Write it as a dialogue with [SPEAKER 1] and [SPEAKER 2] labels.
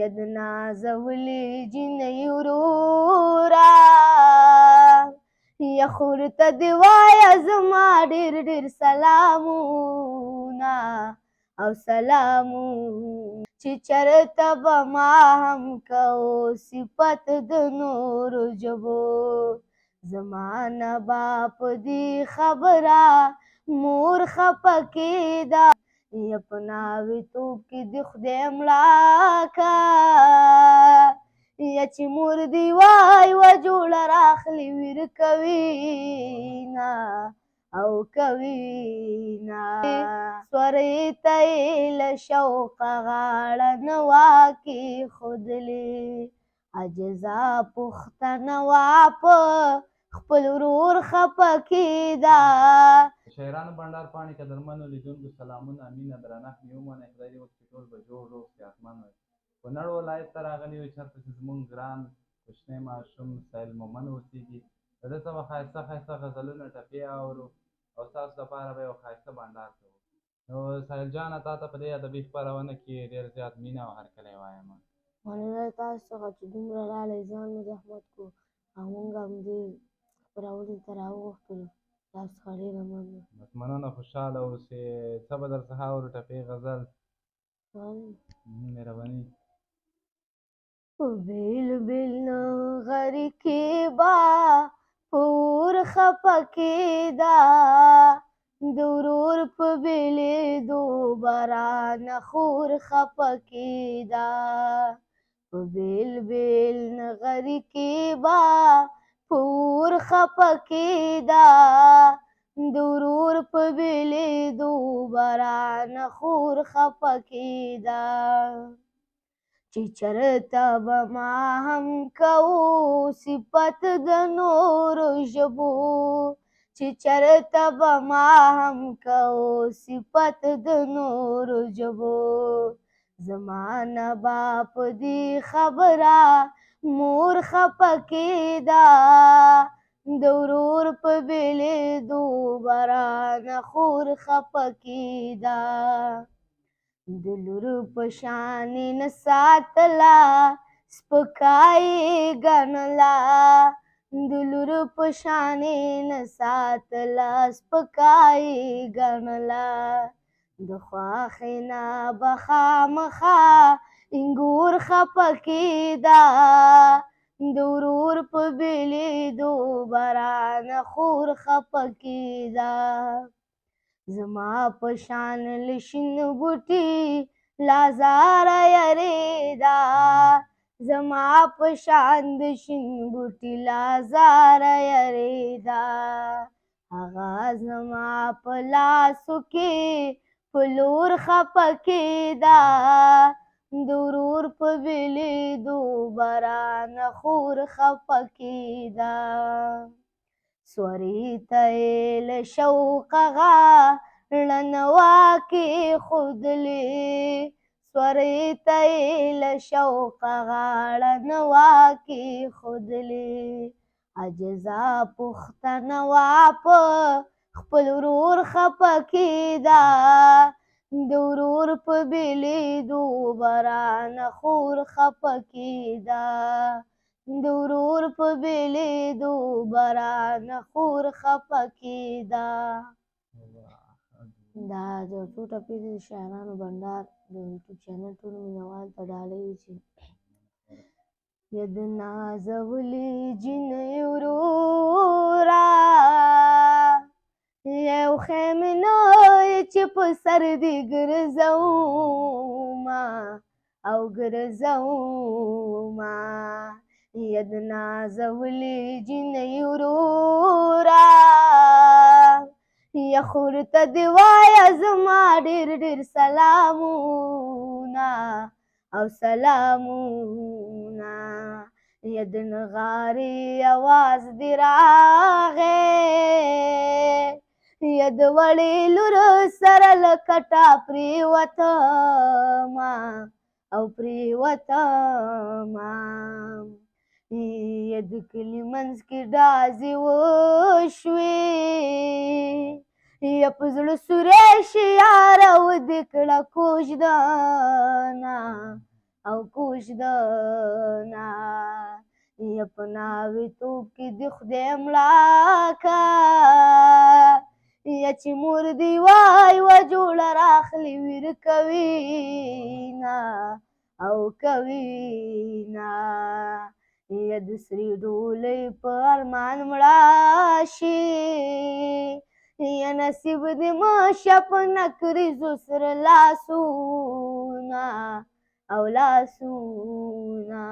[SPEAKER 1] ید نازولی جنۍ ورورا یخور ته دې وایه زما ډېر ډېر سلامونه او سلامونه چې چرته به ما هم کو صفت د نورو ژبو زما نه به په دې خبره مور خفه کېده یا په ناوېتوب کې د خدای مړه کا یا چې مور دې وای و جوړه راخلي ویر کوي نه او کوي نه سورې ته یې له شوقه غاړه نه وه کېښودلې عجزه پوښتنه وه په خپل ورور خفه کېده
[SPEAKER 2] شاعرانو بنډار پاڼې قدرمنو لیدونکو سلامونه مینه درنښت مې ومنئ خدای دې وکړي چې ټول به جوړ روغ صحتمند وي کونړ ولایت ته راغلي یو چېرته چې زموږ ګران کوچنی ماشوم سایل مومن اوسېږي د ده څخه به ښایسته ښایسته غزلونه ټپې اورو او ستاسو لپاره به یو ښایسته بنډار کوو نو سایل جانه تا ته په دې ادبي خپرونه کې ډېر زیات مینه او هرکلی وایم
[SPEAKER 1] مننه تاسو څخه چې دومره راغلی ځان مو زحمت کړو او موږ هم دې خپرونې ته راوغوښتلو تاسو څخه ډېره مننه
[SPEAKER 2] بس مننه خوشحاله اوسې څه به درڅخه اورو ټپې غزل مهرباني
[SPEAKER 1] په بېل بېل نغري کې به په اور خفه کېده د ورور په بېلېدو به رانه خور خفه کېده په بېل بېل نغري کې به په اور خفه کېده د ورور په بېلېدو به رانه خور خفه کېده چې چرته به ما هم کوو صفت د نورو ژبو چې چرته به ما هم کوو صفت د نورو ژبو زما نه به په دې خبره مور خفه کېده د ورور په بېلېدو به رانه خور خفه کېده د لور په شانې نه ساتله سپکایې ګڼله د لور په شانې نه ساتله سپکایې ګڼله د خوښۍ نه به خامخا انګور خفه کېده د ورور په بېلېدو به رانه خور خفه کېده زما په شان له شین بوټي لازاره یریده زما په شان د شین بوټي لازاره یریده هغه زما په لاسو کې په لور خفه کېده د ورور په بېلېدو به رانه خور خفه کېده سورې ته یې له شوقه غاړه نه وه کېښودلې سورې ته یې له شوقه غاړه نه وه کېښودلې عجزه پوښتنه وه په خپل ورور خفه کېده د ورور په بېلېدو به رانه خور خفه کېده د ورور په بېلېدو به رانه خور خفه کېده دا د څو ټپې د شاعرانو بنډار د یوټیوب چینل ټولو مینهوالو ته ډالۍ وي چې ید نازولې جنۍ وروره یو خیمې نه چې په سر دې ګرځومه او ګرځومه ید نازولې جنۍ وروره یخور ته دې وایه زما ډېر ډېر سلامونه او سلامونه ید نغارې اواز دې راغی ید وړې لور سره له کټه پرېوتمه او پرېوتمه ید کلي منځ کې ډازې وشوې یا په زړه سوری شي یاره ودې کړه کوژدنه او کوژدنا یا په ناوېتوب کې د خدای مړه کا یا چې مور دی وای و جوړه راخلي ویر کوي نه او کوي نه یا د سرې ډولۍ په ارمان مړه شي یا نصیب دې مشه په نکریزو سره لاسونه او لاسونه